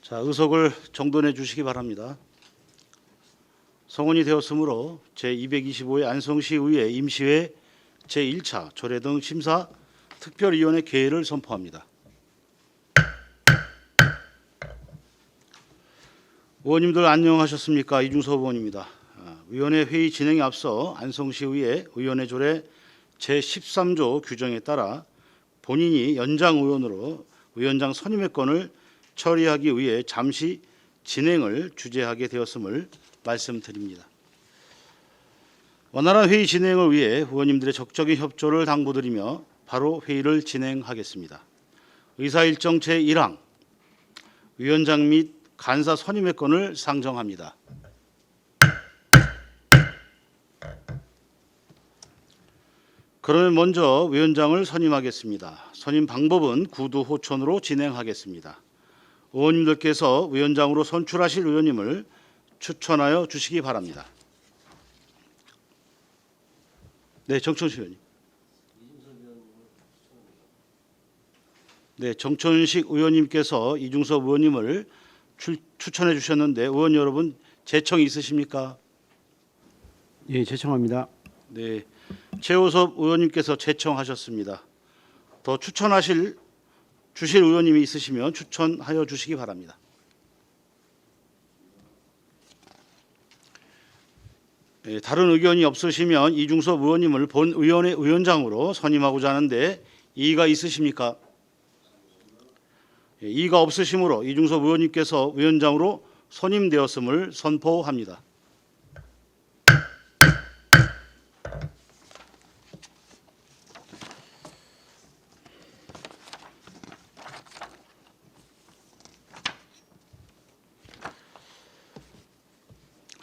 자, 의석을 정돈해 주시기 바랍니다. 성원이 되었으므로 제225회 안성시의회 임시회 제1차 조례 등 심사 특별위원회 개회를 선포합니다. 의원님들 안녕하셨습니까? 이중섭 의원입니다. 위원회 회의 진행에 앞서 안성시의회 의원회 조례 제13조 규정에 따라 본인이 연장 의원으로 위원장 선임의 건을 처리하기 위해 잠시 진행을 주재하게 되었음을 말씀드립니다. 원활한 회의 진행을 위해 의원님들의 적극적인 협조를 당부드리며 바로 회의를 진행하겠습니다. 의사일정 제1항 위원장 및 간사 선임의 건을 상정합니다. 그러면 먼저 위원장을 선임하겠습니다. 선임 방법은 구두호천으로 진행하겠습니다. 의원님들께서 위원장으로 선출하실 의원님을 추천하여 주시기 바랍니다. 네, 정천식 의원님. 네, 정천식 의원님께서 이중섭 의원님을 추천해 주셨는데 의원 여러분 재청 있으십니까? 예, 제청합니다. 네, 최호섭 의원님께서 제청하셨습니다. 더 추천하실 주실 의원님이 있으시면 추천하여 주시기 바랍니다. 네, 다른 의견이 없으시면 이중섭 의원님을 본의원회 위원장으로 선임하고자 하는데 이의가 있으십니까? 예, 이의가 없으시므로 이중섭 의원님께서 위원장으로 선임되었음을 선포합니다.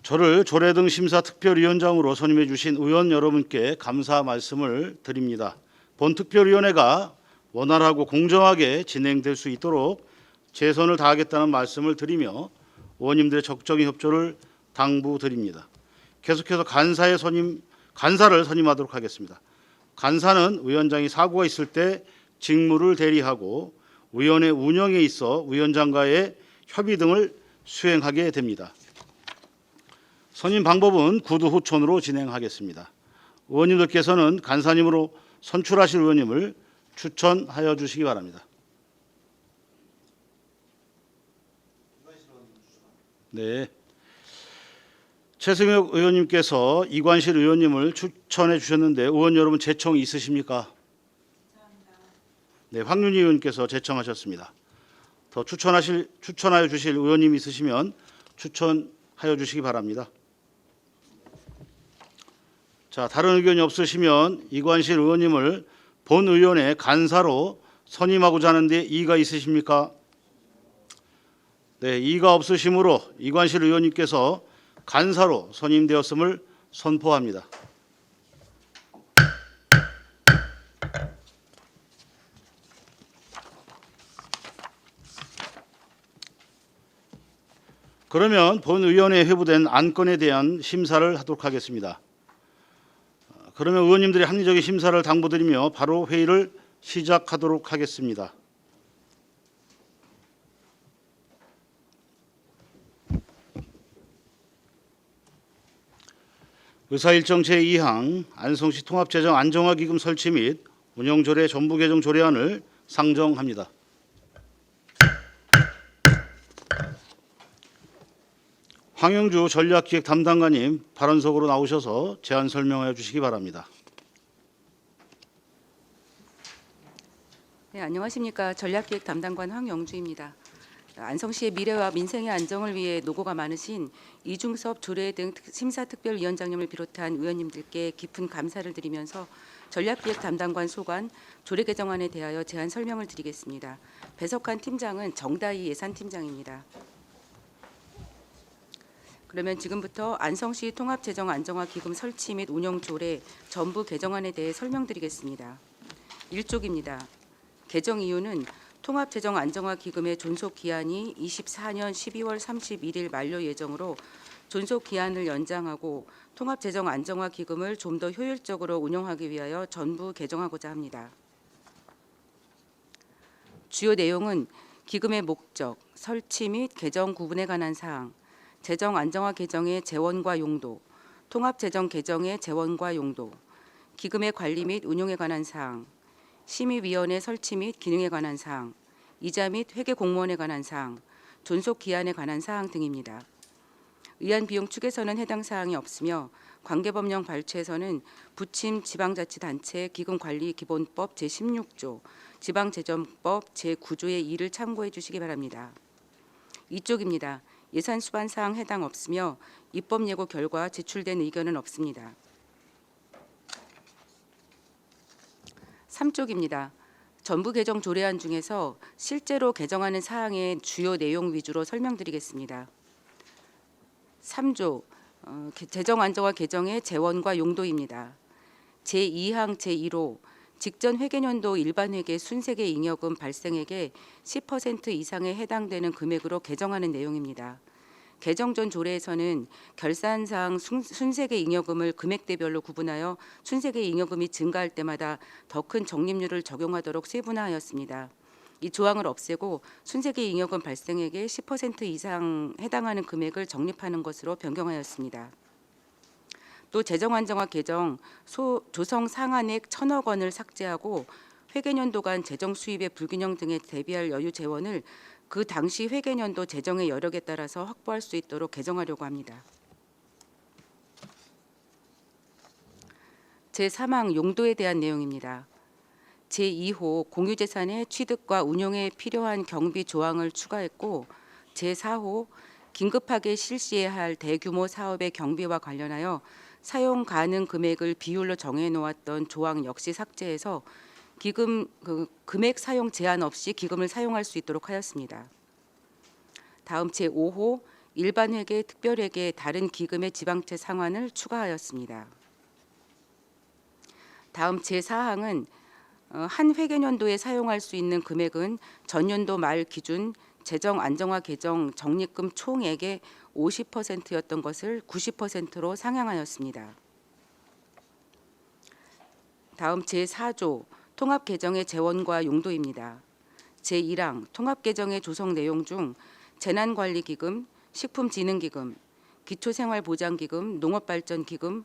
저를 조례 등 심사 특별위원장으로 선임해 주신 의원 여러분께 감사 말씀을 드립니다. 본 특별위원회가 원활하고 공정하게 진행될 수 있도록 최선을 다하겠다는 말씀을 드리며 의원님들의 적극적인 협조를 당부드립니다. 계속해서 간사를 선임하도록 하겠습니다. 간사는 위원장이 사고가 있을 때 직무를 대리하고 위원회 운영에 있어 위원장과의 협의 등을 수행하게 됩니다. 선임 방법은 구두호천으로 진행하겠습니다. 의원님들께서는 간사님으로 선출하실 의원님을 추천하여 주시기 바랍니다. 네, 최승혁 의원님께서 이관실 의원님을 추천해 주셨는데 의원 여러분 재청 있으십니까? 네, 황윤희 의원께서 제청하셨습니다. 더 추천하여 주실 의원님 있으시면 추천하여 주시기 바랍니다. 자, 다른 의견이 없으시면 이관실 의원님을 본의원의 간사로 선임하고자 하는데 이의가 있으십니까? 네, 이의가 없으시므로 이관실 의원님께서 간사로 선임되었음을 선포합니다. 그러면 본의원에 회부된 안건에 대한 심사를 하도록 하겠습니다. 그러면 의원님들의 합리적인 심사를 당부드리며 바로 회의를 시작하도록 하겠습니다. 의사일정 제2항 안성시 통합재정 안정화기금 설치 및 운영조례 전부 개정 조례안을 상정합니다. 황영주 전략기획 담당관님 발언석으로 나오셔서 제안 설명하여 주시기 바랍니다. 네, 안녕하십니까. 전략기획 담당관 황영주입니다. 안성시의 미래와 민생의 안정을 위해 노고가 많으신 이중섭 조례 등 심사특별위원장님을 비롯한 의원님들께 깊은 감사를 드리면서 전략기획 담당관 소관 조례 개정안에 대하여 제안 설명을 드리겠습니다. 배석한 팀장은 정다희 예산팀장입니다. 그러면 지금부터 안성시 통합재정안정화기금 설치 및 운영 조례 전부 개정안에 대해 설명드리겠습니다. 1쪽입니다. 개정 이유는 통합재정안정화기금의 존속기한이 24년 12월 31일 만료 예정으로 존속기한을 연장하고 통합재정안정화기금을 좀 더 효율적으로 운영하기 위하여 전부 개정하고자 합니다. 주요 내용은 기금의 목적, 설치 및 개정 구분에 관한 사항, 재정 안정화 개정의 재원과 용도, 통합 재정 개정의 재원과 용도, 기금의 관리 및 운용에 관한 사항, 심의위원회 설치 및 기능에 관한 사항, 이자 및 회계 공무원에 관한 사항, 존속 기한에 관한 사항 등입니다. 의안 비용 축에서는 해당 사항이 없으며 관계법령 발췌에서는 부침 지방자치단체 기금관리기본법 제16조, 지방재정법 제9조의 2를 참고해 주시기 바랍니다. 이쪽입니다. 예산 수반 사항 해당 없으며 입법 예고 결과 제출된 의견은 없습니다. 3쪽입니다. 전부 개정 조례안 중에서 실제로 개정하는 사항의 주요 내용 위주로 설명드리겠습니다. 3조 재정 안정화 개정의 재원과 용도입니다. 제2항 제1호 직전 회계년도 일반회계 순세계 잉여금 발생액의 10% 이상에 해당되는 금액으로 개정하는 내용입니다. 개정 전 조례에서는 결산상 순세계 잉여금을 금액대별로 구분하여 순세계 잉여금이 증가할 때마다 더 큰 적립률을 적용하도록 세분화하였습니다. 이 조항을 없애고 순세계 잉여금 발생액의 10% 이상 해당하는 금액을 적립하는 것으로 변경하였습니다. 또 재정 안정화 개정 조성 상한액 1,000억 원을 삭제하고 회계년도 간 재정 수입의 불균형 등에 대비할 여유 재원을 그 당시 회계년도 재정의 여력에 따라서 확보할 수 있도록 개정하려고 합니다. 제3항 용도에 대한 내용입니다. 제2호 공유재산의 취득과 운용에 필요한 경비 조항을 추가했고 제4호 긴급하게 실시해야 할 대규모 사업의 경비와 관련하여 사용 가능 금액을 비율로 정해 놓았던 조항 역시 삭제해서 금액 사용 제한 없이 기금을 사용할 수 있도록 하였습니다. 다음 제5호 일반회계, 특별회계, 다른 기금의 지방채 상환을 추가하였습니다. 다음 제4항은 한 회계년도에 사용할 수 있는 금액은 전년도 말 기준 재정 안정화 개정 적립금 총액의 50%였던 것을 90%로 상향하였습니다. 다음 제4조 통합 개정의 재원과 용도입니다. 제1항 통합 개정의 조성 내용 중 재난관리기금, 식품진흥기금, 기초생활보장기금, 농업발전기금,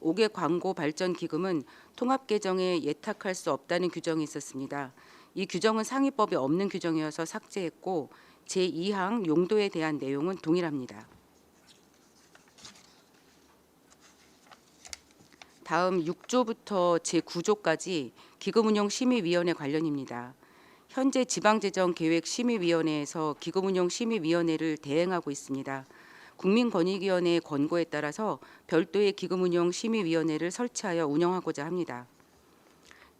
5개 광고발전기금은 통합 개정에 예탁할 수 없다는 규정이 있었습니다. 이 규정은 상위법에 없는 규정이어서 삭제했고 제2항 용도에 대한 내용은 동일합니다. 다음 6조부터 제9조까지 기금운용심의위원회 관련입니다. 현재 지방재정계획심의위원회에서 기금운용심의위원회를 대행하고 있습니다. 국민권익위원회의 권고에 따라서 별도의 기금운용심의위원회를 설치하여 운영하고자 합니다.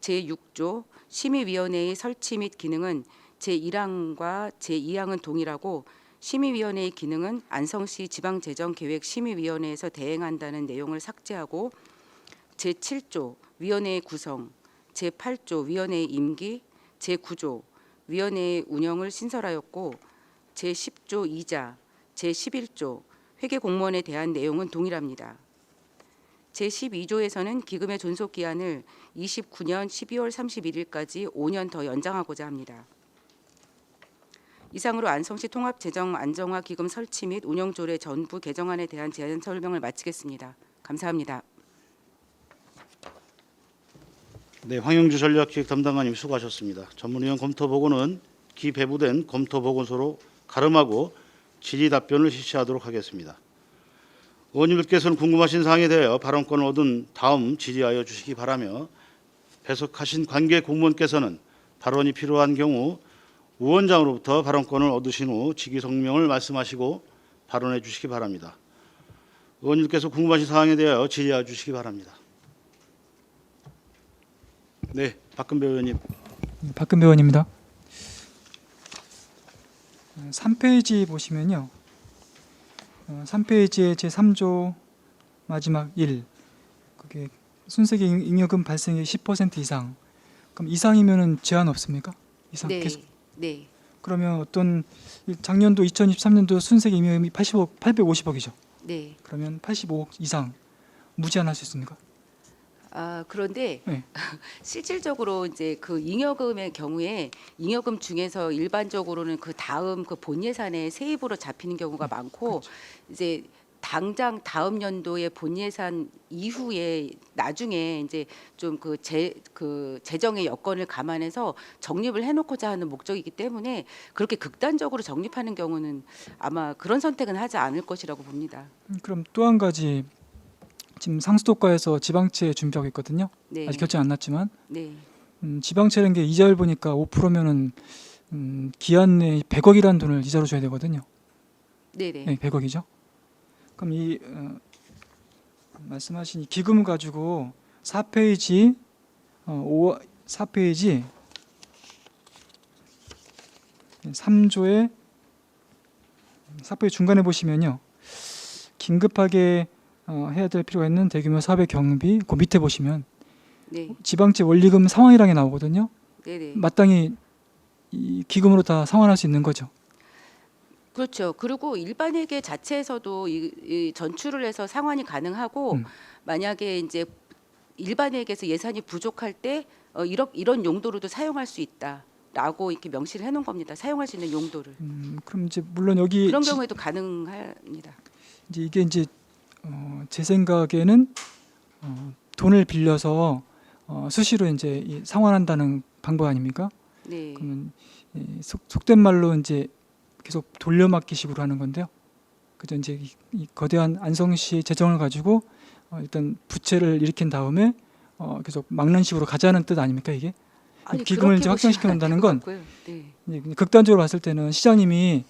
제6조 심의위원회의 설치 및 기능은 제1항과 제2항은 동일하고 심의위원회의 기능은 안성시 지방재정계획심의위원회에서 대행한다는 내용을 삭제하고 제7조 위원회의 구성, 제8조 위원회의 임기, 제9조 위원회의 운영을 신설하였고 제10조 이자, 제11조 회계공무원에 대한 내용은 동일합니다. 제12조에서는 기금의 존속기한을 29년 12월 31일까지 5년 더 연장하고자 합니다. 이상으로 안성시 통합재정안정화기금 설치 및 운영조례 전부 개정안에 대한 제안 설명을 마치겠습니다. 감사합니다. 네, 황영주 전략기획 담당관님 수고하셨습니다. 전문위원 검토보고는 기배부된 검토보고서로 가름하고 질의 답변을 실시하도록 하겠습니다. 의원님들께서는 궁금하신 사항에 대하여 발언권을 얻은 다음 질의하여 주시기 바라며 배석하신 관계 공무원께서는 발언이 필요한 경우 위원장으로부터 발언권을 얻으신 후 직위성명을 말씀하시고 발언해 주시기 바랍니다. 의원님께서 궁금하신 사항에 대하여 질의하여 주시기 바랍니다. 네, 박근배 의원님. 박근배 의원입니다. 3페이지 보시면요. 3페이지의 제3조 마지막 1. 그게 순세계 잉여금 발생의 10% 이상. 그럼 이상이면은 제한 없습니까? 이상 네, 계속. 네, 그러면 어떤 작년도 2023년도 순세계 잉여금이 850억이죠. 네. 그러면 85억 이상 무제한할 수 있습니까? 그런데 네. 실질적으로 이제 그 잉여금의 경우에 잉여금 중에서 일반적으로는 그 다음 그 본 예산의 세입으로 잡히는 경우가 많고 이제 당장 다음 연도의 본 예산 이후에 나중에 이제 좀 그 재정의 여건을 감안해서 적립을 해놓고자 하는 목적이기 때문에 그렇게 극단적으로 적립하는 경우는 아마 그런 선택은 하지 않을 것이라고 봅니다. 그럼 또 한 가지 지금 상수도과에서 지방채 준비하고 있거든요. 네, 아직 결정 안 났지만 네, 지방채라는 게 이자율 보니까 5%면은 기한 내에 100억이라는 돈을 이자로 줘야 되거든요. 네, 네. 네, 100억이죠. 그럼 이 말씀하신 이 기금을 가지고 4페이지 4페이지 3조의 4페이지 중간에 보시면요. 긴급하게 해야 될 필요가 있는 대규모 사업의 경비 그 밑에 보시면 네, 지방채 원리금 상환이라는 게 나오거든요. 네, 네. 마땅히 이 기금으로 다 상환할 수 있는 거죠. 그렇죠. 그리고 일반회계 자체에서도 이 전출을 해서 상환이 가능하고 만약에 이제 일반회계에서 예산이 부족할 때 이런 용도로도 사용할 수 있다라고 이렇게 명시를 해놓은 겁니다. 사용할 수 있는 용도를 그럼 이제 물론 여기 그런 경우에도 가능합니다. 이제 이게 이제 제 생각에는 돈을 빌려서 수시로 이제 상환한다는 방법 아닙니까? 네, 그러면 속된 말로 이제 계속 돌려막기식으로 하는 건데요. 그죠? 이제 이 거대한 안성시의 재정을 가지고 일단 부채를 일으킨 다음에 계속 막는 식으로 가자는 뜻 아닙니까 이게? 아니, 기금을 이제 그렇게 확장시켜 보시면 놓는다는 안될 건 것 같고요. 네. 이제 극단적으로 봤을 때는 시장님이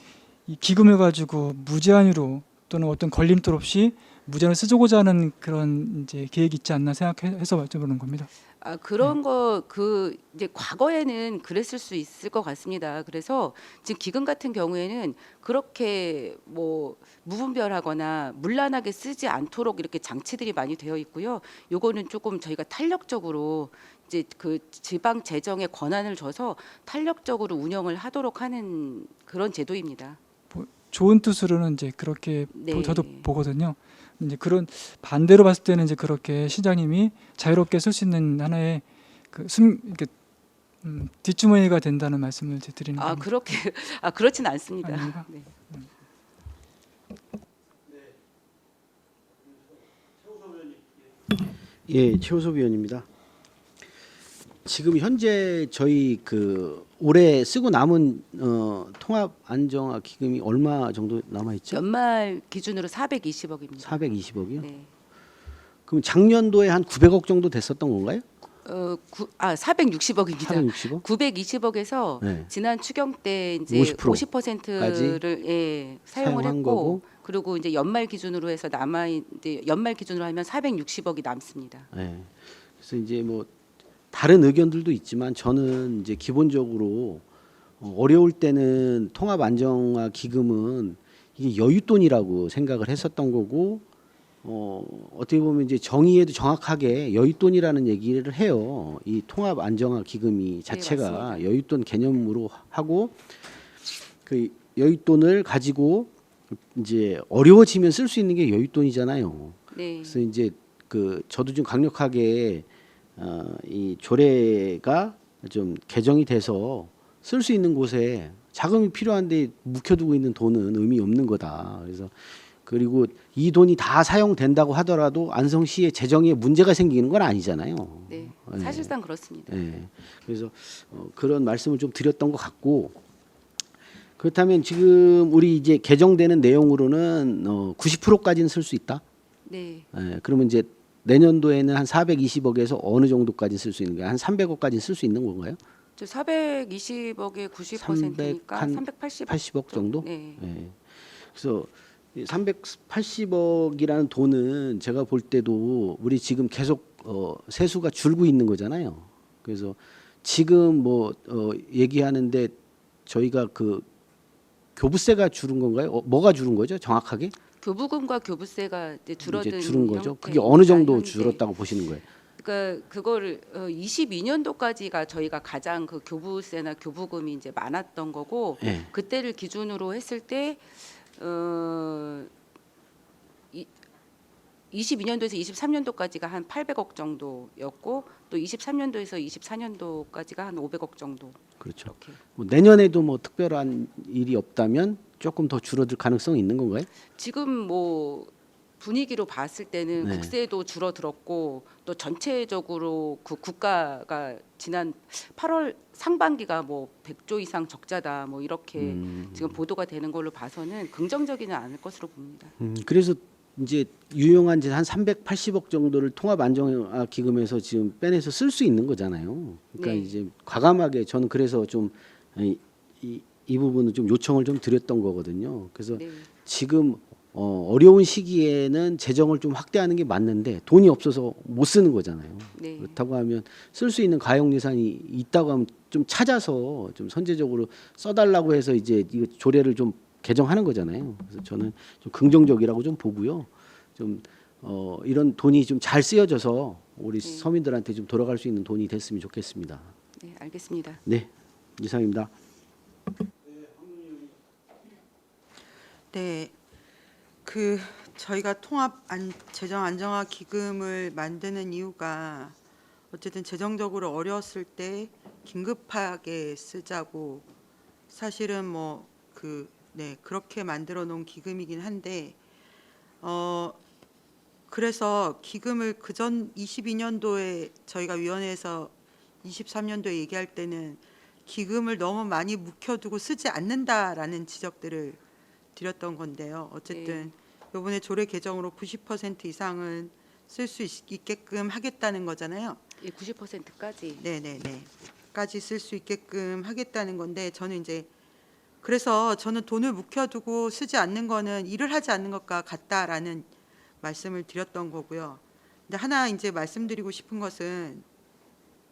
이 기금을 가지고 무제한으로 또는 어떤 걸림돌 없이 무제한을 쓰고자 하는 그런 이제 계획이 있지 않나 생각해서 여쭤보는 겁니다. 그런 거 이제 과거에는 그랬을 수 있을 것 같습니다. 그래서 지금 기금 같은 경우에는 그렇게 뭐 무분별하거나 문란하게 쓰지 않도록 이렇게 장치들이 많이 되어 있고요. 요거는 조금 저희가 탄력적으로 이제 그 지방 재정에 권한을 줘서 탄력적으로 운영을 하도록 하는 그런 제도입니다. 좋은 뜻으로는 이제 그렇게 네. 저도 보거든요. 이제 그런 반대로 봤을 때는 이제 그렇게 시장님이 자유롭게 쓸 수 있는 하나의 이렇게 뒷주머니가 된다는 말씀을 드리는 겁니다. 그렇게 그렇진 않습니다. 아닙니까? 네. 예, 최우섭 위원입니다. 지금 현재 저희 그 올해 쓰고 남은 통합 안정화 기금이 얼마 정도 남아 있죠? 연말 기준으로 420억입니다. 420억이요? 네. 그럼 작년도에 한 900억 정도 됐었던 건가요? 460억입니다. 460억? 920억에서 네. 지난 추경 때 이제 50% 50%를 사용을 사용한 했고 거고. 그리고 이제 연말 기준으로 해서 이제 연말 기준으로 하면 460억이 남습니다. 네. 그래서 이제 뭐 다른 의견들도 있지만 저는 이제 기본적으로 어려울 때는 통합 안정화 기금은 이게 여윳돈이라고 생각을 했었던 거고 어떻게 보면 이제 정의에도 정확하게 여윳돈이라는 얘기를 해요. 이 통합 안정화 기금이 자체가 맞습니다. 여윳돈 개념으로 하고 그 여윳돈을 가지고 이제 어려워지면 쓸 수 있는 게 여윳돈이잖아요. 네. 그래서 이제 그 저도 좀 강력하게 이 조례가 좀 개정이 돼서 쓸 수 있는 곳에 자금이 필요한데 묵혀두고 있는 돈은 의미 없는 거다. 그래서 그리고 이 돈이 다 사용된다고 하더라도 안성시의 재정에 문제가 생기는 건 아니잖아요. 네. 네. 사실상 그렇습니다. 네. 그래서 그런 말씀을 좀 드렸던 것 같고 그렇다면 지금 우리 이제 개정되는 내용으로는 90%까지는 쓸 수 있다. 네. 네. 그러면 이제 내년도에는 한 420억에서 어느 정도까지 쓸 수 있는 거예요? 한 300억까지 쓸 수 있는 건가요? 저 420억의 90%니까 380억 80억 정도? 네. 네. 그래서 380억이라는 돈은 제가 볼 때도 우리 지금 계속 세수가 줄고 있는 거잖아요. 그래서 지금 뭐 얘기하는데 저희가 그 교부세가 줄은 건가요? 뭐가 줄은 거죠? 정확하게? 교부금과 교부세가 이제 줄어든 이제 줄은 거죠. 형태입니다. 그게 어느 정도 현재. 줄었다고 보시는 거예요? 그러니까 그거를 22년도까지가 저희가 가장 그 교부세나 교부금이 이제 많았던 거고 네. 그때를 기준으로 했을 때 22년도에서 23년도까지가 한 800억 정도였고 또 23년도에서 24년도까지가 한 500억 정도. 그렇죠. 이렇게. 뭐 내년에도 뭐 특별한 일이 없다면 조금 더 줄어들 가능성이 있는 건가요? 지금 뭐 분위기로 봤을 때는 네. 국세도 줄어들었고 또 전체적으로 그 국가가 지난 8월 상반기가 뭐 100조 이상 적자다 뭐 이렇게 지금 보도가 되는 걸로 봐서는 긍정적이는 않을 것으로 봅니다. 그래서 이제 유용한 이제 한 380억 정도를 통합 안정화 기금에서 지금 빼내서 쓸 수 있는 거잖아요. 그러니까 네. 이제 과감하게 저는 그래서 좀 이 부분은 좀 요청을 좀 드렸던 거거든요. 그래서 네. 지금 어려운 시기에는 재정을 좀 확대하는 게 맞는데 돈이 없어서 못 쓰는 거잖아요. 네. 그렇다고 하면 쓸 수 있는 가용 예산이 있다고 하면 좀 찾아서 좀 선제적으로 써달라고 해서 이제 이거 조례를 좀 개정하는 거잖아요. 그래서 저는 좀 긍정적이라고 좀 보고요. 좀 이런 돈이 좀 잘 쓰여져서 우리 네. 서민들한테 좀 돌아갈 수 있는 돈이 됐으면 좋겠습니다. 네, 알겠습니다. 네, 이상입니다. 네, 저희가 재정 안정화 기금을 만드는 이유가 어쨌든 재정적으로 어려웠을 때 긴급하게 쓰자고 사실은 그렇게 만들어 놓은 기금이긴 한데 그래서 기금을 그전 22년도에 저희가 위원회에서 23년도에 얘기할 때는 기금을 너무 많이 묵혀두고 쓰지 않는다라는 지적들을 드렸던 건데요. 어쨌든 이번에 조례 개정으로 90% 이상은 쓸 수 있게끔 하겠다는 거잖아요. 예, 90%까지. 네네네. 까지 쓸 수 있게끔 하겠다는 건데 저는 이제 그래서 저는 돈을 묵혀두고 쓰지 않는 거는 일을 하지 않는 것과 같다라는 말씀을 드렸던 거고요. 근데 하나 이제 말씀드리고 싶은 것은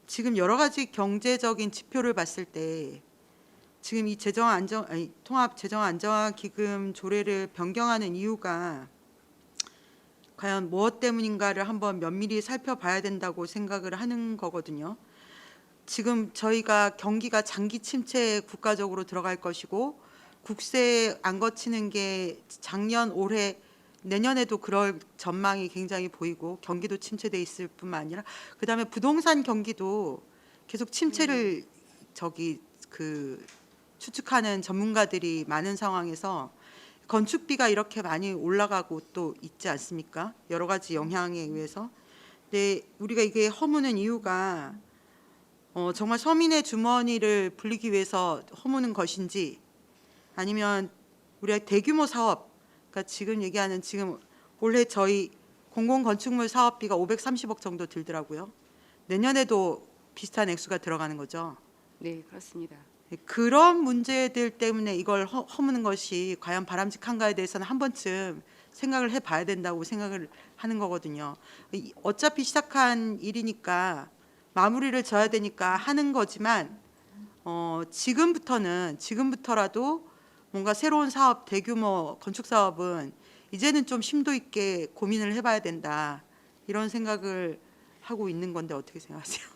지금 여러 가지 경제적인 지표를 봤을 때 지금 이 통합 재정 안정화 기금 조례를 변경하는 이유가 과연 무엇 때문인가를 한번 면밀히 살펴봐야 된다고 생각을 하는 거거든요. 지금 저희가 경기가 장기 침체에 국가적으로 들어갈 것이고 국세 안 거치는 게 작년, 올해, 내년에도 그럴 전망이 굉장히 보이고 경기도 침체돼 있을 뿐만 아니라 그다음에 부동산 경기도 계속 침체를 추측하는 전문가들이 많은 상황에서 건축비가 이렇게 많이 올라가고 또 있지 않습니까? 여러 가지 영향에 의해서. 근데 우리가 이게 허무는 이유가 정말 서민의 주머니를 불리기 위해서 허무는 것인지 아니면 우리가 대규모 사업, 그러니까 지금 얘기하는 지금 올해 저희 공공건축물 사업비가 530억 정도 들더라고요. 내년에도 비슷한 액수가 들어가는 거죠. 네, 그렇습니다. 그런 문제들 때문에 이걸 허무는 것이 과연 바람직한가에 대해서는 한 번쯤 생각을 해봐야 된다고 생각을 하는 거거든요. 어차피 시작한 일이니까 마무리를 져야 되니까 하는 거지만 지금부터라도 뭔가 새로운 사업, 대규모 건축 사업은 이제는 좀 심도 있게 고민을 해봐야 된다 이런 생각을 하고 있는 건데 어떻게 생각하세요?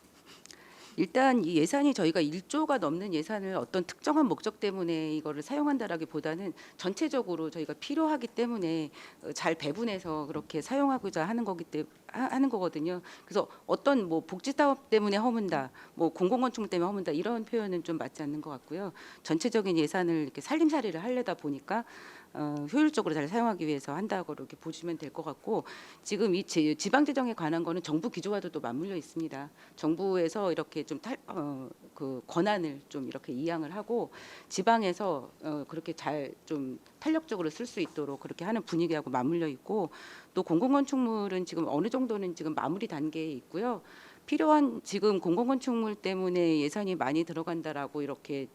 일단 이 예산이 저희가 1조가 넘는 예산을 어떤 특정한 목적 때문에 이거를 사용한다라기보다는 전체적으로 저희가 필요하기 때문에 잘 배분해서 그렇게 사용하고자 하는 하는 거거든요. 그래서 어떤 뭐 복지 사업 때문에 허문다, 뭐 공공건축물 때문에 허문다 이런 표현은 좀 맞지 않는 것 같고요. 전체적인 예산을 이렇게 살림살이를 하려다 보니까 효율적으로 잘 사용하기 위해서 한다고 이렇게 보시면 될 것 같고 지금 이 지방 재정에 관한 거는 정부 기조와도 또 맞물려 있습니다. 정부에서 이렇게 좀 그 권한을 좀 이렇게 이양을 하고 지방에서 그렇게 잘 좀 탄력적으로 쓸 수 있도록 그렇게 하는 분위기하고 맞물려 있고 또 공공건축물은 지금 어느 정도는 지금 마무리 단계에 있고요. 필요한 지금 공공건축물 때문에 예산이 많이 들어간다라고 이렇게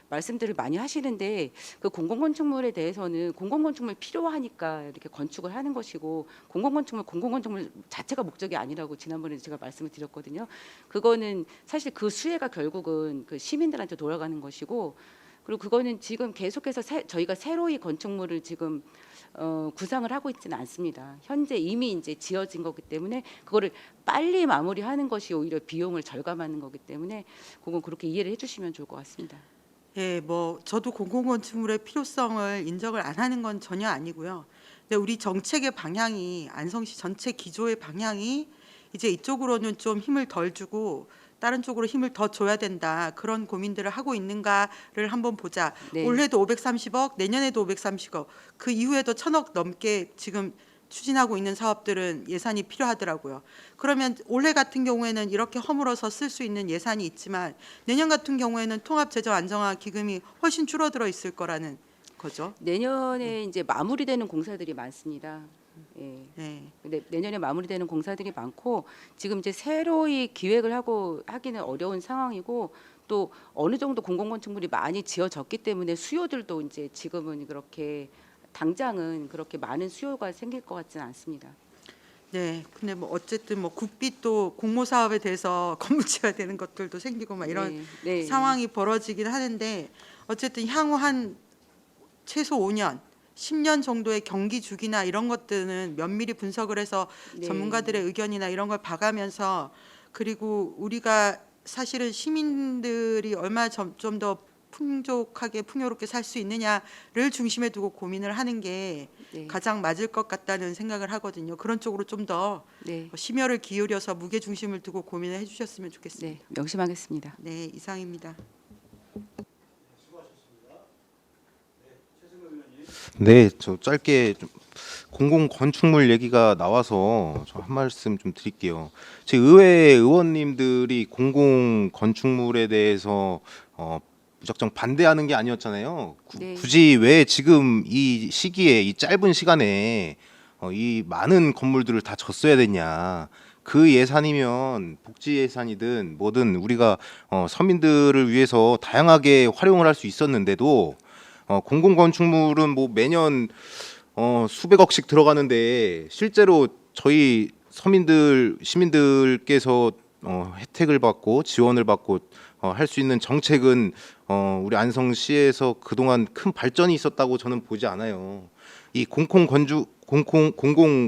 말씀들을 많이 하시는데 그 공공건축물에 대해서는 공공건축물 필요하니까 이렇게 건축을 하는 것이고 공공건축물 자체가 목적이 아니라고 지난번에 제가 말씀을 드렸거든요. 그거는 사실 그 수혜가 결국은 그 시민들한테 돌아가는 것이고 그리고 그거는 지금 계속해서 저희가 새로이 건축물을 지금 구상을 하고 있지는 않습니다. 현재 이미 이제 지어진 거기 때문에 그거를 빨리 마무리하는 것이 오히려 비용을 절감하는 거기 때문에 그건 그렇게 이해를 해주시면 좋을 것 같습니다. 예, 저도 공공건축물의 필요성을 인정을 안 하는 건 전혀 아니고요. 근데 우리 정책의 방향이 안성시 전체 기조의 방향이 이제 이쪽으로는 좀 힘을 덜 주고 다른 쪽으로 힘을 더 줘야 된다. 그런 고민들을 하고 있는가를 한번 보자. 네. 올해도 530억, 내년에도 530억, 그 이후에도 1,000억 넘게 지금 추진하고 있는 사업들은 예산이 필요하더라고요. 그러면 올해 같은 경우에는 이렇게 허물어서 쓸 수 있는 예산이 있지만 내년 같은 경우에는 통합재정 안정화 기금이 훨씬 줄어들어 있을 거라는 거죠. 내년에 이제 마무리되는 공사들이 많습니다. 예. 네. 근데 내년에 마무리되는 공사들이 많고 지금 이제 새로이 기획을 하고 하기는 어려운 상황이고 또 어느 정도 공공건축물이 많이 지어졌기 때문에 수요들도 이제 지금은 그렇게 당장은 그렇게 많은 수요가 생길 것 같지는 않습니다. 네. 근데 뭐 어쨌든 뭐 국비도 공모 사업에 대해서 건물 지어야 되는 것들도 생기고 막 이런 네, 네. 상황이 벌어지긴 하는데 어쨌든 향후 한 최소 5년, 10년 정도의 경기 주기나 이런 것들은 면밀히 분석을 해서 네. 전문가들의 의견이나 이런 걸 봐가면서 그리고 우리가 사실은 시민들이 얼마나 좀 더 풍족하게 풍요롭게 살 수 있느냐를 중심에 두고 고민을 하는 게 네. 가장 맞을 것 같다는 생각을 하거든요. 그런 쪽으로 좀 더 네. 심혈을 기울여서 무게 중심을 두고 고민을 해주셨으면 좋겠습니다. 네, 명심하겠습니다. 네, 이상입니다. 네, 저 짧게 좀 공공 건축물 얘기가 나와서 저 한 말씀 좀 드릴게요. 제 의회 의원님들이 공공 건축물에 대해서 무작정 반대하는 게 아니었잖아요. 네. 굳이 왜 지금 이 시기에 이 짧은 시간에 이 많은 건물들을 다 졌어야 됐냐. 그 예산이면 복지 예산이든 뭐든 우리가 서민들을 위해서 다양하게 활용을 할 수 있었는데도 공공 건축물은 뭐 매년 수백억씩 들어가는데 실제로 저희 서민들 시민들께서 혜택을 받고 지원을 받고 할 수 있는 정책은 우리 안성시에서 그동안 큰 발전이 있었다고 저는 보지 않아요. 이 공공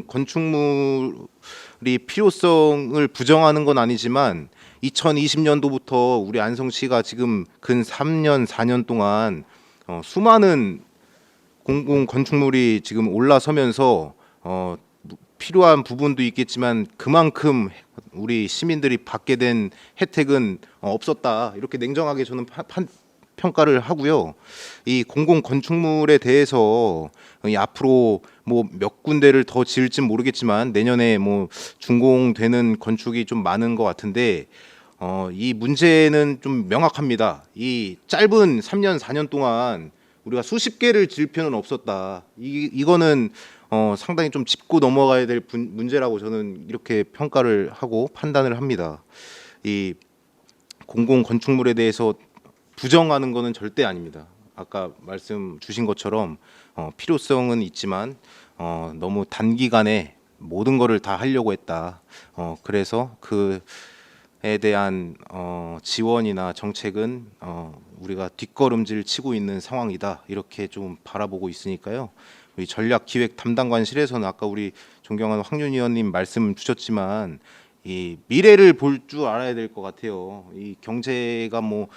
건축물이 필요성을 부정하는 건 아니지만 2020년도부터 우리 안성시가 지금 근 3년 4년 동안 수많은 공공 건축물이 지금 올라서면서 필요한 부분도 있겠지만 그만큼 우리 시민들이 받게 된 혜택은 없었다 이렇게 냉정하게 저는 평가를 하고요. 이 공공 건축물에 대해서 앞으로 뭐 몇 군데를 더 지을진 모르겠지만 내년에 뭐 준공되는 건축이 좀 많은 것 같은데 이 문제는 좀 명확합니다. 이 짧은 3년 4년 동안 우리가 수십 개를 지을 필요는 없었다. 이거는 상당히 좀 짚고 넘어가야 될 문제라고 저는 이렇게 평가를 하고 판단을 합니다. 이 공공 건축물에 대해서 부정하는 것은 절대 아닙니다. 아까 말씀 주신 것처럼 필요성은 있지만 너무 단기간에 모든 것을 다 하려고 했다. 그래서 그에 대한 지원이나 정책은 우리가 뒷걸음질 치고 있는 상황이다. 이렇게 좀 바라보고 있으니까요. 우리 전략기획 담당관실에서는 아까 우리 존경하는 황윤희 의원님 말씀 주셨지만 이 미래를 볼 줄 알아야 될 것 같아요. 이 경제가 뭐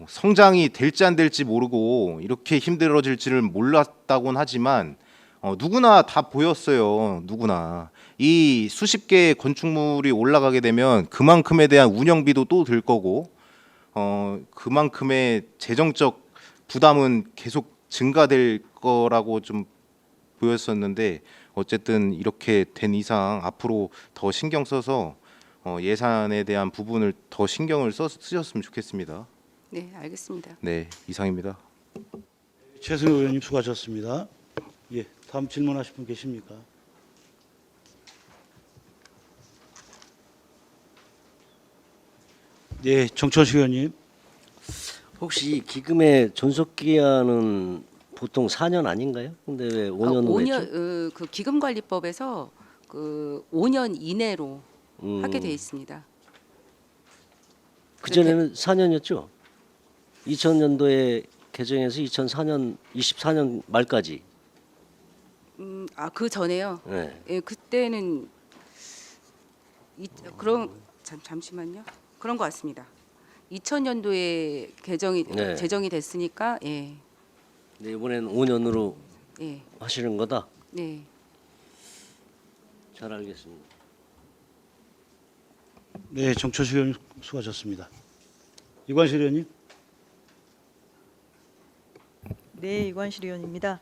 성장이 될지 안 될지 모르고 이렇게 힘들어질지를 몰랐다고는 하지만 누구나 다 보였어요. 누구나 이 수십 개의 건축물이 올라가게 되면 그만큼에 대한 운영비도 또 들 거고 그만큼의 재정적 부담은 계속 증가될 거라고 좀 보였었는데 어쨌든 이렇게 된 이상 앞으로 더 신경 써서 예산에 대한 부분을 더 신경을 쓰셨으면 좋겠습니다. 네, 알겠습니다. 네, 이상입니다. 최승호 의원님 수고하셨습니다. 예, 다음 질문하실 분 계십니까? 예, 정천식 의원님. 혹시 기금의 존속 기한은 보통 4년 아닌가요? 근데 왜 5년으로 했죠? 5년 그 기금관리법에서 그 5년 이내로 하게 돼 음, 있습니다. 그 전에는 4년이었죠. 2000년도에 개정해서 2004년 24년 말까지. 그 전에요. 네. 예, 그때는 그런 잠시만요. 그런 것 같습니다. 2000년도에 네. 제정이 됐으니까 예. 네, 이번에는 5년으로 예. 하시는 거다. 네. 잘 알겠습니다. 네, 정철수 의원님 수고하셨습니다. 이관실 의원님. 네, 이관실 의원입니다.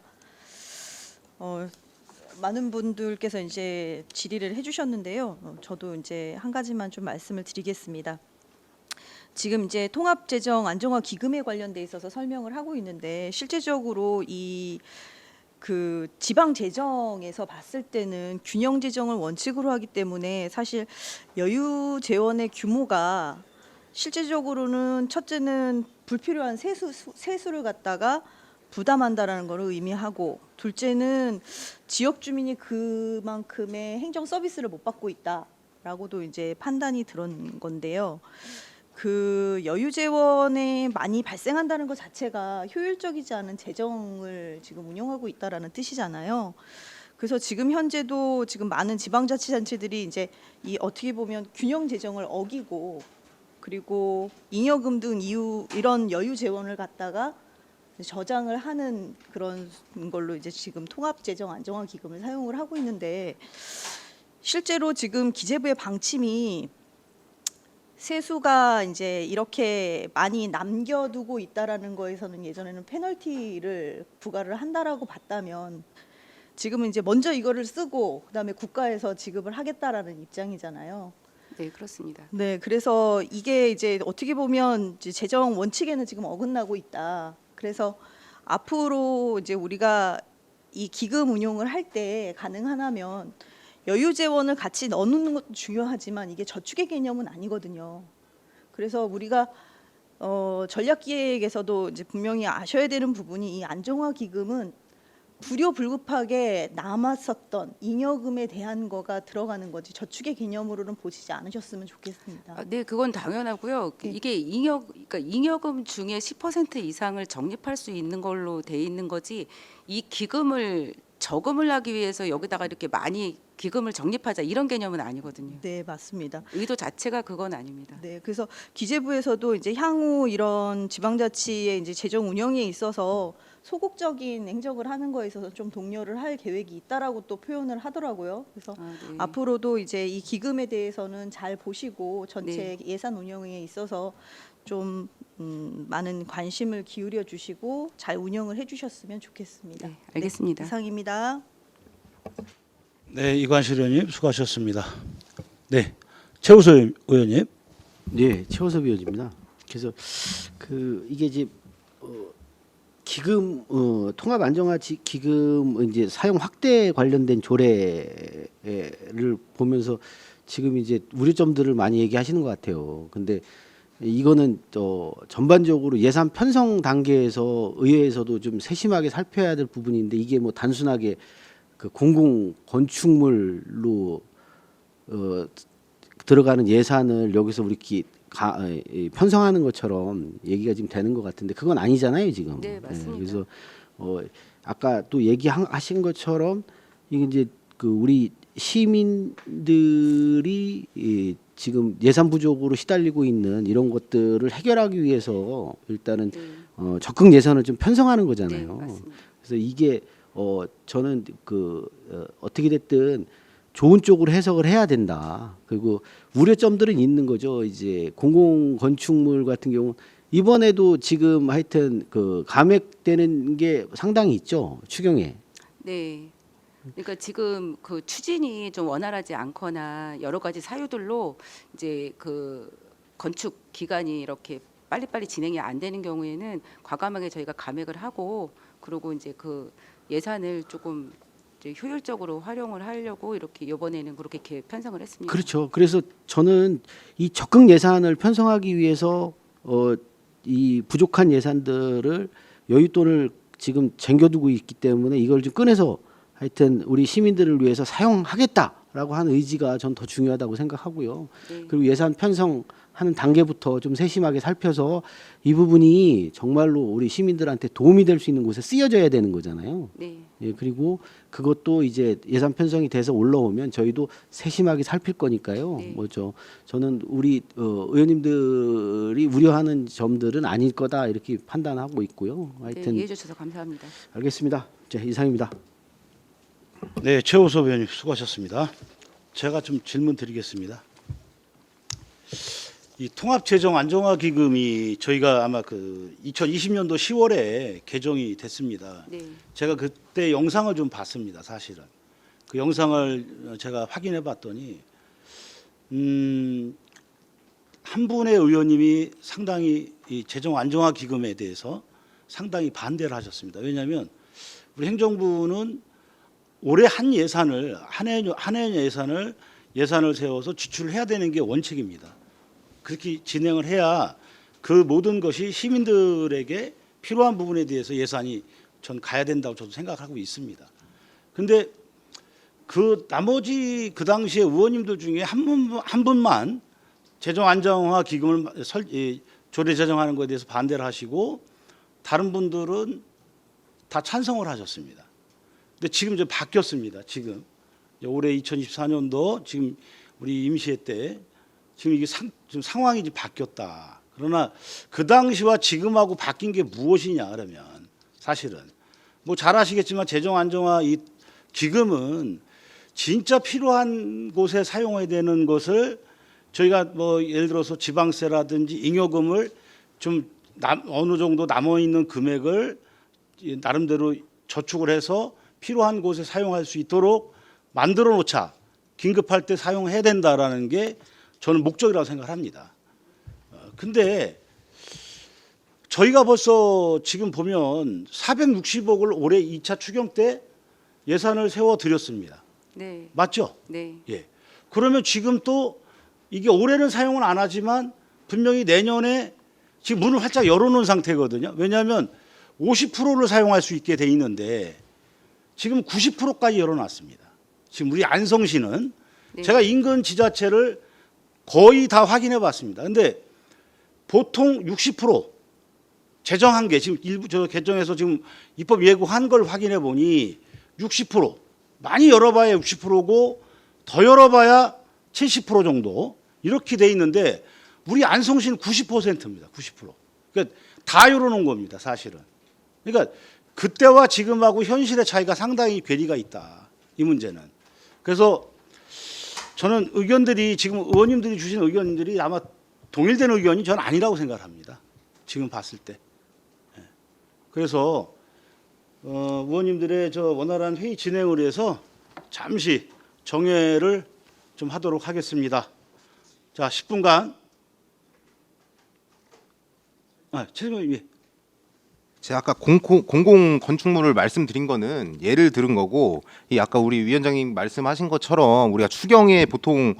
많은 분들께서 이제 질의를 해주셨는데요. 저도 이제 한 가지만 좀 말씀을 드리겠습니다. 지금 이제 통합재정 안정화 기금에 관련돼 있어서 설명을 하고 있는데 실제적으로 이 그 지방 재정에서 봤을 때는 균형 재정을 원칙으로 하기 때문에 사실 여유 재원의 규모가 실제적으로는 첫째는 불필요한 세수를 갖다가 부담한다라는 것을 의미하고, 둘째는 지역 주민이 그만큼의 행정 서비스를 못 받고 있다라고도 이제 판단이 들은 건데요. 그 여유 재원에 많이 발생한다는 것 자체가 효율적이지 않은 재정을 지금 운영하고 있다라는 뜻이잖아요. 그래서 지금 현재도 지금 많은 지방자치단체들이 이제 이 어떻게 보면 균형 재정을 어기고, 그리고 잉여금 등 이런 여유 재원을 갖다가 저장을 하는 그런 걸로 이제 지금 통합재정 안정화 기금을 사용을 하고 있는데, 실제로 지금 기재부의 방침이 세수가 이제 이렇게 많이 남겨두고 있다라는 거에서는 예전에는 페널티를 부과를 한다라고 봤다면, 지금은 이제 먼저 이거를 쓰고 그다음에 국가에서 지급을 하겠다라는 입장이잖아요. 네, 그렇습니다. 네, 그래서 이게 이제 어떻게 보면 이제 재정 원칙에는 지금 어긋나고 있다. 그래서 앞으로 이제 우리가 이 기금 운용을 할 때 가능하다면 여유 재원을 같이 넣는 것도 중요하지만 이게 저축의 개념은 아니거든요. 그래서 우리가 전략기획에서도 이제 분명히 아셔야 되는 부분이, 이 안정화 기금은 불효불급하게 남았었던 잉여금에 대한 거가 들어가는 거지 저축의 개념으로는 보시지 않으셨으면 좋겠습니다. 아, 네, 그건 당연하고요. 네. 이게 그러니까 잉여금 중에 10% 이상을 적립할 수 있는 걸로 돼 있는 거지, 이 기금을 저금을 하기 위해서 여기다가 이렇게 많이 기금을 적립하자 이런 개념은 아니거든요. 네, 맞습니다. 의도 자체가 그건 아닙니다. 네, 그래서 기재부에서도 이제 향후 이런 지방자치의 이제 재정 운영에 있어서 소극적인 행정을 하는 거에 있어서 좀 독려를 할 계획이 있다라고 또 표현을 하더라고요. 그래서 아, 네. 앞으로도 이제 이 기금에 대해서는 잘 보시고 전체 네. 예산 운영에 있어서 좀 많은 관심을 기울여 주시고 잘 운영을 해주셨으면 좋겠습니다. 네, 알겠습니다. 네, 이상입니다. 네, 이관실 의원님 수고하셨습니다. 네, 최우수 의원님. 네, 최호섭 의원입니다. 그래서 이게 이제 기금 통합 안정화 기금 이제 사용 확대 관련된 조례를 보면서 지금 이제 우려점들을 많이 얘기하시는 것 같아요. 근데 이거는 또 전반적으로 예산 편성 단계에서 의회에서도 좀 세심하게 살펴야 될 부분인데, 이게 뭐 단순하게 그 공공 건축물로 들어가는 예산을 여기서 우리끼리 편성하는 것처럼 얘기가 지금 되는 것 같은데 그건 아니잖아요 지금. 네, 맞습니다. 그래서 아까 또 얘기하신 것처럼 이게 이제 그 우리 시민들이 지금 예산 부족으로 시달리고 있는 이런 것들을 해결하기 위해서 일단은 네. 적극 예산을 좀 편성하는 네, 거잖아요. 맞습니다. 그래서 이게 저는 어떻게 됐든 좋은 쪽으로 해석을 해야 된다. 그리고 우려점들은 있는 거죠. 이제 공공 건축물 같은 경우 이번에도 지금 하여튼 그 감액되는 게 상당히 있죠. 추경에. 네. 그러니까 지금 그 추진이 좀 원활하지 않거나 여러 가지 사유들로 이제 그 건축 기간이 이렇게 빨리빨리 진행이 안 되는 경우에는 과감하게 저희가 감액을 하고, 그리고 이제 그 예산을 조금 이제 효율적으로 활용을 하려고 이렇게 이번에는 그렇게 편성을 했습니다. 그렇죠. 그래서 저는 이 적극 예산을 편성하기 위해서 이 부족한 예산들을 여윳돈을 지금 쟁겨두고 있기 때문에 이걸 좀 꺼내서 하여튼 우리 시민들을 위해서 사용하겠다라고 하는 의지가 전 더 중요하다고 생각하고요. 네. 그리고 예산 편성하는 단계부터 좀 세심하게 살펴서 이 부분이 정말로 우리 시민들한테 도움이 될 수 있는 곳에 쓰여져야 되는 거잖아요. 네. 예, 그리고 그것도 이제 예산 편성이 돼서 올라오면 저희도 세심하게 살필 거니까요. 네. 저는 우리 의원님들이 우려하는 점들은 아닐 거다 이렇게 판단하고 있고요. 네, 하여튼 이해해 주셔서 감사합니다. 알겠습니다. 자, 이상입니다. 네, 최우섭 의원님 수고하셨습니다. 제가 좀 질문 드리겠습니다. 이 통합재정안정화기금이 저희가 아마 그 2020년도 10월에 개정이 됐습니다. 네. 제가 그때 영상을 좀 봤습니다. 사실은 그 영상을 제가 확인해 봤더니 한 분의 의원님이 상당히 이 재정안정화기금에 대해서 상당히 반대를 하셨습니다. 왜냐하면 우리 행정부는 올해 한 예산을 한 해 예산을 세워서 지출을 해야 되는 게 원칙입니다. 그렇게 진행을 해야 그 모든 것이 시민들에게 필요한 부분에 대해서 예산이 전 가야 된다고 저도 생각하고 있습니다. 근데 그 나머지 그 당시에 의원님들 중에 한 분만 재정 안정화 기금을 조례 제정하는 것에 대해서 반대를 하시고 다른 분들은 다 찬성을 하셨습니다. 근데 지금 이제 바뀌었습니다. 지금 올해 2024년도 지금 우리 임시회 때 지금 이게 지금 상황이 이제 바뀌었다. 그러나 그 당시와 지금하고 바뀐 게 무엇이냐 그러면 사실은 뭐 잘 아시겠지만 재정 안정화 이 기금은 진짜 필요한 곳에 사용해야 되는 것을 저희가 뭐 예를 들어서 지방세라든지 잉여금을 좀 어느 정도 남아 있는 금액을 나름대로 저축을 해서 필요한 곳에 사용할 수 있도록 만들어 놓자. 긴급할 때 사용해야 된다라는 게 저는 목적이라고 생각합니다. 근데 저희가 벌써 지금 보면 460억을 올해 2차 추경 때 예산을 세워 드렸습니다. 네. 맞죠? 네. 예. 그러면 지금 또 이게 올해는 사용을 안 하지만 분명히 내년에 지금 문을 활짝 열어놓은 상태거든요. 왜냐하면 50%를 사용할 수 있게 돼 있는데 지금 90%까지 열어놨습니다. 지금 우리 안성시는 네. 제가 인근 지자체를 거의 다 확인해 봤습니다. 근데 보통 60% 재정 한계 지금 일부 저 개정해서 지금 입법 예고한 걸 확인해 보니 60% 많이 열어봐야 60%고 더 열어봐야 70% 정도 이렇게 돼 있는데 우리 안성시는 90%입니다. 90%. 그러니까 다 열어놓은 겁니다. 사실은. 그러니까 그때와 지금하고 현실의 차이가 상당히 괴리가 있다. 이 문제는. 그래서 저는 의견들이 지금 의원님들이 주신 의견들이 아마 동일된 의견이 저는 아니라고 생각합니다. 지금 봤을 때. 그래서 의원님들의 저 원활한 회의 진행을 위해서 잠시 정회를 좀 하도록 하겠습니다. 자, 10분간. 최승호 예. 제가 아까 공공 건축물을 말씀드린 거는 예를 들은 거고, 이 아까 우리 위원장님 말씀하신 것처럼 우리가 추경에 보통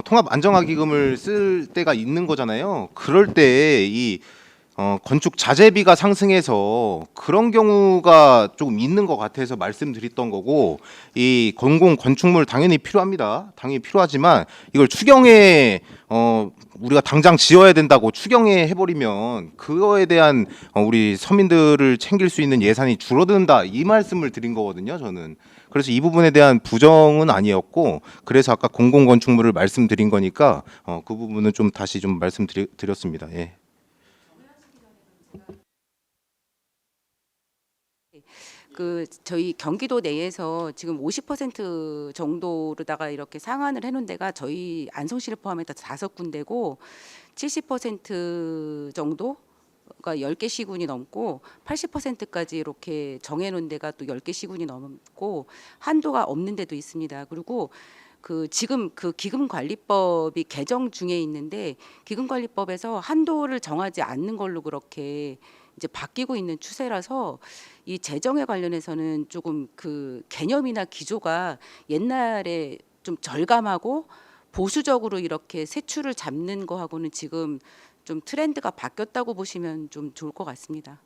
통합 안정화 기금을 쓸 때가 있는 거잖아요. 그럴 때 이 건축 자재비가 상승해서 그런 경우가 조금 있는 것 같아서 말씀드렸던 거고, 이 공공 건축물 당연히 필요합니다. 당연히 필요하지만 이걸 추경에 우리가 당장 지어야 된다고 추경에 해버리면 그거에 대한 우리 서민들을 챙길 수 있는 예산이 줄어든다, 이 말씀을 드린 거거든요. 저는 그래서 이 부분에 대한 부정은 아니었고, 그래서 아까 공공 건축물을 말씀드린 거니까 그 부분은 좀 다시 좀 말씀드렸습니다. 예. 그 저희 경기도 내에서 지금 50% 정도로다가 이렇게 상한을 해놓은 데가 저희 안성시를 포함해서 5군데고 70% 정도가 10개 시군이 넘고 80%까지 이렇게 정해놓은 데가 또 10개 시군이 넘고 한도가 없는 데도 있습니다. 그리고 그 지금 그 기금관리법이 개정 중에 있는데 기금관리법에서 한도를 정하지 않는 걸로 그렇게 이제 바뀌고 있는 추세라서 이 재정에 관련해서는 조금 그 개념이나 기조가 옛날에 좀 절감하고 보수적으로 이렇게 세출을 잡는 거하고는 지금 좀 트렌드가 바뀌었다고 보시면 좀 좋을 것 같습니다.